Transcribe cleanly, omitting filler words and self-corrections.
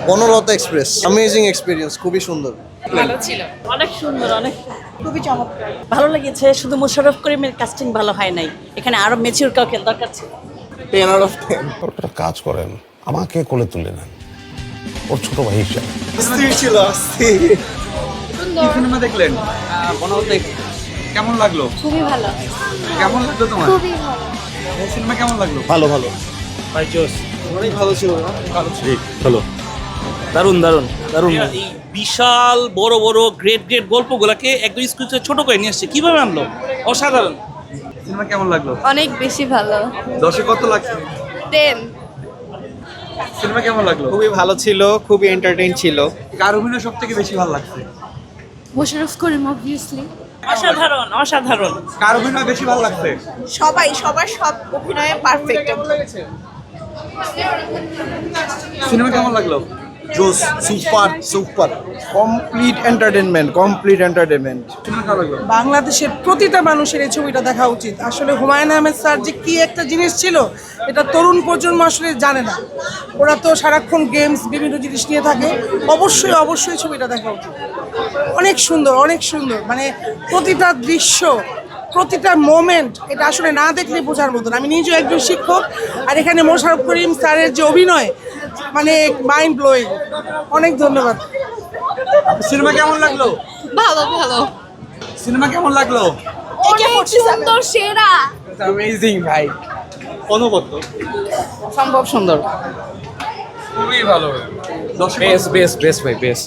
Banalata express amazing experience, খুবই সুন্দর। ভালো ছিল, অনেক সুন্দর, অনেক খুবই চমৎকার, ভালো লেগেছে। শুধু মোশাররফ করিমের কাস্টিং ভালো হয় নাই, এখানে আরো ম্যাচিউর কাউকে দরকার ছিল। 10 out of 10। একটা কাজ করেন, আমাকে কোলে তুলে নেন, ওর ছোট ভাই হিসাবে। অস্থির ছিল, অস্থির। কি সিনেমা দেখলেন? বনলতা কেমন লাগলো? খুবই ভালো, কেমন লাগলো তোমার? খুবই ভালো। এই সিনেমা কেমন লাগলো? ভালো ভালো, অনেক ভালো ছিল। হ্যালো, দারুণ দারুণ দারুণ। এই বিশাল বড় বড় গ্রেট গ্রেট গল্পগুলোকে একদম স্কুল থেকে ছোট করে নিয়ে আসছে, কিভাবে আনলো? অসাধারণ। সিনেমা কেমন লাগলো? অনেক বেশি ভালো। 10-এ কত লাগছে? 10। সিনেমা কেমন লাগলো? খুবই ভালো ছিল, খুবই এন্টারটেইন ছিল। কার অভিনয় সব থেকে বেশি ভালো লাগছে? মোশাররফ করিম অবভিয়াসলি। অসাধারণ, অসাধারণ। কার অভিনয় বেশি ভালো লাগছে? সবার সব অভিনয়ে পারফেক্ট। সিনেমা কেমন লাগলো? জোস, super super, complete entertainment, complete entertainment. Cinema কেমন লাগলো? বাংলাদেশের প্রতিটা মানুষের এই ছবিটা দেখা উচিত। আসলে হুমায়ুন আহমেদ স্যার যে কি একটা জিনিস ছিল, এটা তরুণ প্রজন্ম আসলে জানে না। ওরা তো সারাক্ষণ গেমস বিভিন্ন জিনিস নিয়ে থাকে। অবশ্যই অবশ্যই ছবিটা দেখা উচিত। অনেক সুন্দর, অনেক সুন্দর, মানে প্রতিটা দৃশ্য, প্রতিটা মোমেন্ট, এটা আসলে না দেখলে বোঝার মতন। আমি নিজেও একজন শিক্ষক, আর এখানে মোশাররফ করিম স্যারের যে অভিনয়, মানে মাইন্ড ব্লোয়িং। অনেক ধন্যবাদ। সিনেমা কেমন লাগলো? ভালো ভালো, সিনেমা কেমন লাগলো? অনেক সুন্দর, সেরা। অ্যামেজিং ভাই, অনবদ্য, সম্ভব সুন্দর। খুবই ভালো। 10-এ বেস্ট ভাই, বেস্ট।